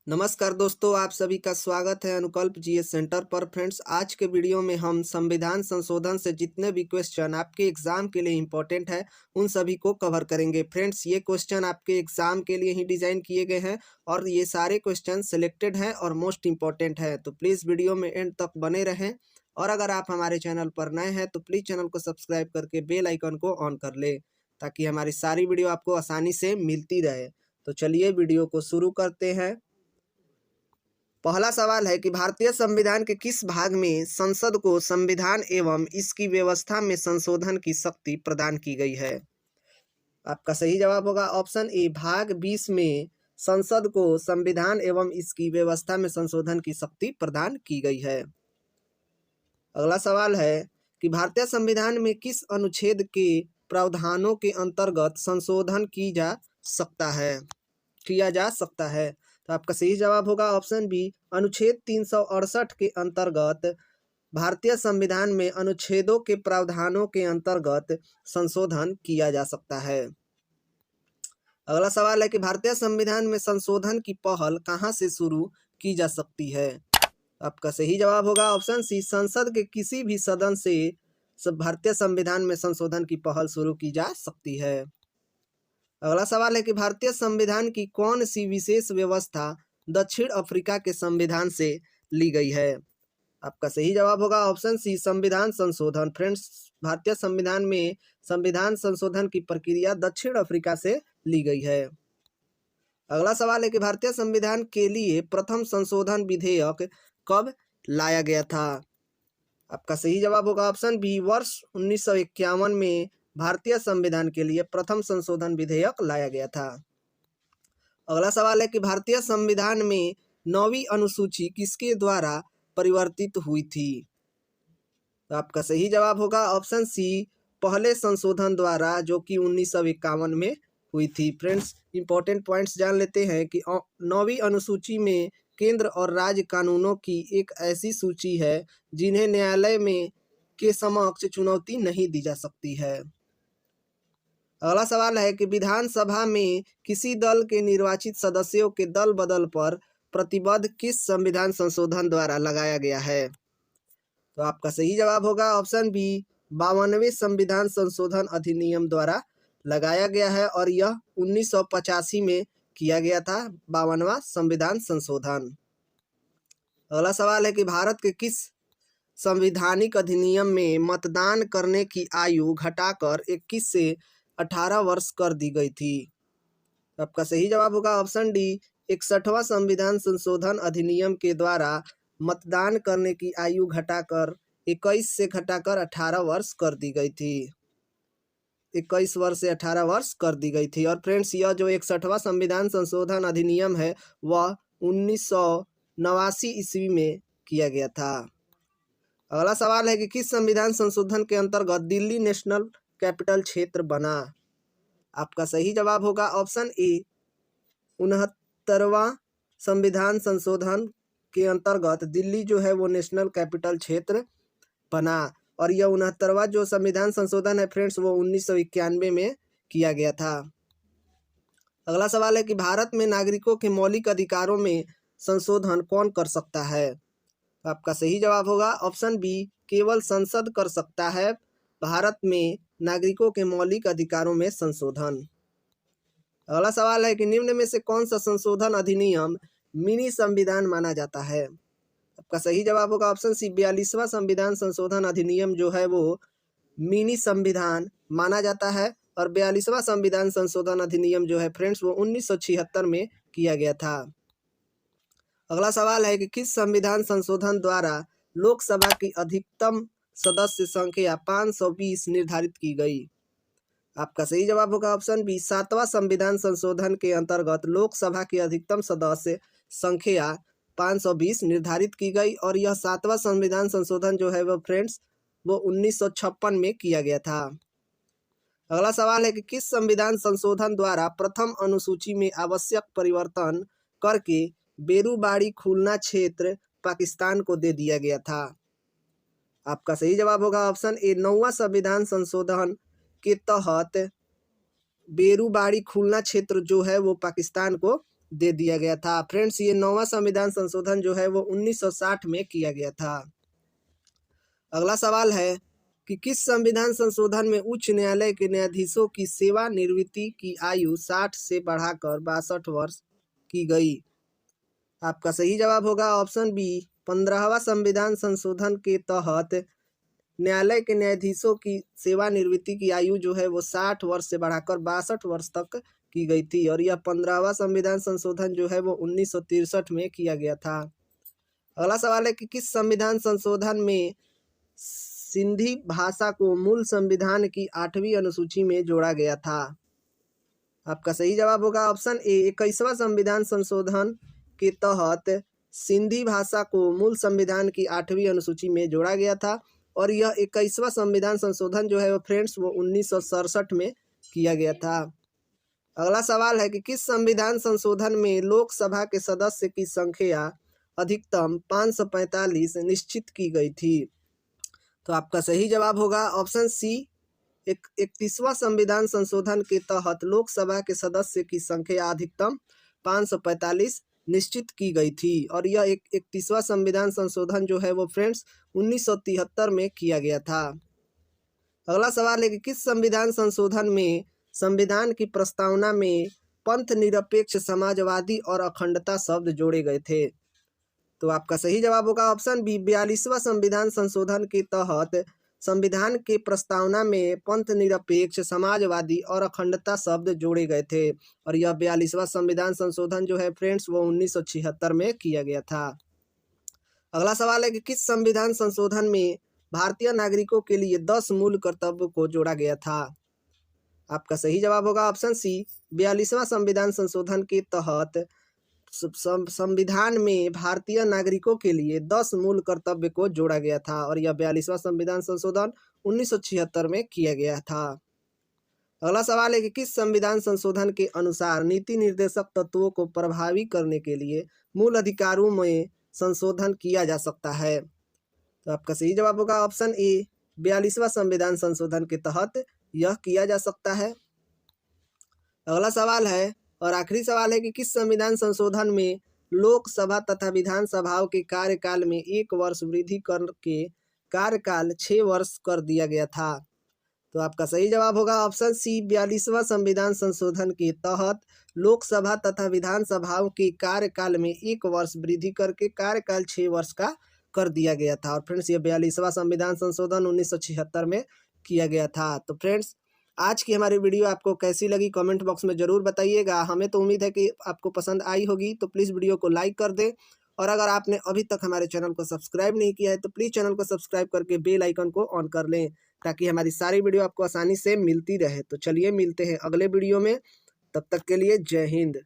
नमस्कार दोस्तों, आप सभी का स्वागत है अनुकल्प जीएस सेंटर पर। फ्रेंड्स, आज के वीडियो में हम संविधान संशोधन से जितने भी क्वेश्चन आपके एग्जाम के लिए इम्पोर्टेंट है उन सभी को कवर करेंगे। फ्रेंड्स, ये क्वेश्चन आपके एग्जाम के लिए ही डिजाइन किए गए हैं और ये सारे क्वेश्चन सिलेक्टेड हैं और मोस्ट इम्पॉर्टेंट है, तो प्लीज़ वीडियो में एंड तक बने रहें। और अगर आप हमारे चैनल पर नए हैं तो प्लीज़ चैनल को सब्सक्राइब करके बेल आइकन को ऑन कर ले ताकि हमारी सारी वीडियो आपको आसानी से मिलती रहे। तो चलिए वीडियो को शुरू करते हैं। पहला सवाल है कि भारतीय संविधान के किस भाग में संसद को संविधान एवं इसकी व्यवस्था में संशोधन की शक्ति प्रदान की गई है? आपका सही जवाब होगा ऑप्शन ए, भाग 20 में संसद को संविधान एवं इसकी व्यवस्था में संशोधन की शक्ति प्रदान की गई है। अगला सवाल है कि भारतीय संविधान में किस अनुच्छेद के प्रावधानों के अंतर्गत संशोधन किया जा सकता है? तो आपका सही जवाब होगा ऑप्शन बी, अनुच्छेद 368 के अंतर्गत भारतीय संविधान में अनुच्छेदों के प्रावधानों के अंतर्गत संशोधन किया जा सकता है। अगला सवाल है कि भारतीय संविधान में संशोधन की पहल कहां से शुरू की जा सकती है? आपका सही जवाब होगा ऑप्शन सी, संसद के किसी भी सदन से भारतीय संविधान में संशोधन की पहल शुरू की जा सकती है। अगला सवाल है कि भारतीय संविधान की कौन सी विशेष व्यवस्था दक्षिण अफ्रीका के संविधान से ली गई है? आपका सही जवाब होगा ऑप्शन सी, संविधान संशोधन। फ्रेंड्स, भारतीय संविधान में संविधान संशोधन की प्रक्रिया दक्षिण अफ्रीका से ली गई है। अगला सवाल है कि भारतीय संविधान के लिए प्रथम संशोधन विधेयक कब लाया गया था? आपका सही जवाब होगा ऑप्शन बी, वर्ष 1951 में भारतीय संविधान के लिए प्रथम संशोधन विधेयक लाया गया था। अगला सवाल है कि भारतीय संविधान में 9वीं अनुसूची किसके द्वारा परिवर्तित हुई थी? तो आपका सही जवाब होगा ऑप्शन सी, पहले संशोधन द्वारा, जो कि 1951 में हुई थी। फ्रेंड्स, इंपॉर्टेंट पॉइंट्स जान लेते हैं कि 9वीं अनुसूची में केंद्र और राज्य कानूनों की एक ऐसी सूची है जिन्हें न्यायालय में के समक्ष चुनौती नहीं दी जा सकती है। अगला सवाल है कि विधानसभा में किसी दल के निर्वाचित सदस्यों के दल बदल पर प्रतिबंध किस संविधान संशोधन द्वारा लगाया गया है? तो आपका सही जवाब होगा ऑप्शन बी, 52वें संविधान संशोधन अधिनियम द्वारा लगाया गया है और यह 1985 में किया गया था, 52वां संविधान संशोधन। अगला सवाल है कि भारत के किस संवैधानिक अधिनियम में मतदान करने की आयु घटाकर 21 से 18 वर्ष कर दी गई थी? आपका सही जवाब होगा ऑप्शन डी, 61वां संविधान संशोधन अधिनियम के द्वारा मतदान करने की आयु घटाकर 21 से घटाकर 18 वर्ष कर दी गई थी। 21 वर्ष से 18 वर्ष कर दी गई थी। और फ्रेंड्स, यह जो 61वां संविधान संशोधन अधिनियम है वह 1989 ईस्वी में किया गया था। अगला सवाल है कि किस संविधान संशोधन के अंतर्गत दिल्ली नेशनल कैपिटल क्षेत्र बना? आपका सही जवाब होगा ऑप्शन ए, 69वां संविधान संशोधन के अंतर्गत दिल्ली जो है वो नेशनल कैपिटल क्षेत्र बना और यह 69वां जो संविधान संशोधन है फ्रेंड्स वो 1991 में किया गया था। अगला सवाल है कि भारत में नागरिकों के मौलिक अधिकारों में संशोधन कौन कर सकता है? आपका सही जवाब होगा ऑप्शन बी, केवल संसद कर सकता है भारत में नागरिकों के मौलिक अधिकारों में संशोधन। अगला सवाल है कि निम्न में से कौन सा संशोधन अधिनियम मिनी संविधान माना जाता है? आपका सही जवाब होगा ऑप्शन सी, 42वां संविधान संशोधन अधिनियम जो है वो मिनी संविधान माना जाता है और 42वां संविधान संशोधन अधिनियम जो है फ्रेंड्स वो 1976 में किया गया था। अगला सवाल है कि किस संविधान संशोधन द्वारा लोकसभा की अधिकतम सदस्य संख्या 520 निर्धारित की गई? आपका सही जवाब होगा ऑप्शन बी, 7वां संविधान संशोधन के अंतर्गत लोकसभा की अधिकतम सदस्य संख्या 520 निर्धारित की गई और यह 7वां संविधान संशोधन जो है वो फ्रेंड्स वो 1956 में किया गया था। अगला सवाल है कि किस संविधान संशोधन द्वारा प्रथम अनुसूची में आवश्यक परिवर्तन करके बेरूबाड़ी खुलना क्षेत्र पाकिस्तान को दे दिया गया था? आपका सही जवाब होगा ऑप्शन ए, 9वां संविधान संशोधन के तहत बेरूबाड़ी खुलना क्षेत्र जो है वो पाकिस्तान को दे दिया गया था। फ्रेंड्स, ये 9वां संविधान संशोधन जो है वो 1960 में किया गया था। अगला सवाल है कि किस संविधान संशोधन में उच्च न्यायालय के न्यायाधीशों की सेवानिवृत्ति की आयु 60 से बढ़ाकर 62 वर्ष की गई? आपका सही जवाब होगा ऑप्शन बी, 15वां संविधान संशोधन के तहत न्यायालय के न्यायाधीशों की सेवानिवृत्ति की आयु जो है वो 60 वर्ष से बढ़ाकर 62 वर्ष तक की गई थी और यह 15वां संविधान संशोधन जो है वो 1963 में किया गया था। अगला सवाल है कि किस संविधान संशोधन में सिंधी भाषा को मूल संविधान की 8वीं अनुसूची में जोड़ा गया था? आपका सही जवाब होगा ऑप्शन ए, 21वां संविधान संशोधन के तहत सिंधी भाषा को मूल संविधान की 8वीं अनुसूची में जोड़ा गया था और यह 21वां संविधान संशोधन जो है वो फ्रेंड्स वो 1967 में किया गया था। अगला सवाल है कि किस संविधान संशोधन में लोकसभा के सदस्य की संख्या अधिकतम 545 निश्चित की गई थी? तो आपका सही जवाब होगा ऑप्शन सी, 31वां संविधान संशोधन के तहत लोकसभा के सदस्य की संख्या अधिकतम 545 निश्चित की गई थी और यह 31वां संविधान संशोधन जो है वो फ्रेंड्स 1973 में किया गया था। अगला सवाल है कि किस संविधान संशोधन में संविधान की प्रस्तावना में पंथ निरपेक्ष, समाजवादी और अखंडता शब्द जोड़े गए थे? तो आपका सही जवाब होगा ऑप्शन बी, 42वां संविधान संशोधन के तहत संविधान के प्रस्तावना में पंथ निरपेक्ष, समाजवादी और अखंडता शब्द जोड़े गए थे और यह 42वां संविधान संशोधन जो है फ्रेंड्स वो 1976 में किया गया था। अगला सवाल है कि किस संविधान संशोधन में भारतीय नागरिकों के लिए 10 मूल कर्तव्य को जोड़ा गया था? आपका सही जवाब होगा ऑप्शन सी, 42वां संविधान संशोधन के तहत संविधान में भारतीय नागरिकों के लिए 10 मूल कर्तव्य को जोड़ा गया था और यह 42वां संविधान संशोधन 1976 में किया गया था। अगला सवाल है कि किस संविधान संशोधन के अनुसार नीति निर्देशक तत्वों को प्रभावी करने के लिए मूल अधिकारों में संशोधन किया जा सकता है? तो आपका सही जवाब होगा ऑप्शन ए, 42वां संविधान संशोधन के तहत यह किया जा सकता है। अगला सवाल है और आखिरी सवाल है कि किस संविधान संशोधन में लोकसभा तथा विधानसभाओं के कार्यकाल में 1 वर्ष वृद्धि करके कार्यकाल 6 वर्ष कर दिया गया था? तो आपका सही जवाब होगा ऑप्शन सी, 42वां संविधान संशोधन के तहत लोकसभा तथा विधानसभाओं के कार्यकाल में 1 वर्ष वृद्धि करके कार्यकाल 6 वर्ष का कर दिया गया था और फ्रेंड्स ये 42वां संविधान संशोधन 1976 में किया गया था। तो फ्रेंड्स, आज की हमारी वीडियो आपको कैसी लगी कमेंट बॉक्स में ज़रूर बताइएगा। हमें तो उम्मीद है कि आपको पसंद आई होगी, तो प्लीज़ वीडियो को लाइक कर दें और अगर आपने अभी तक हमारे चैनल को सब्सक्राइब नहीं किया है तो प्लीज़ चैनल को सब्सक्राइब करके बेल आइकन को ऑन कर लें ताकि हमारी सारी वीडियो आपको आसानी से मिलती रहे। तो चलिए मिलते हैं अगले वीडियो में, तब तक के लिए जय हिंद।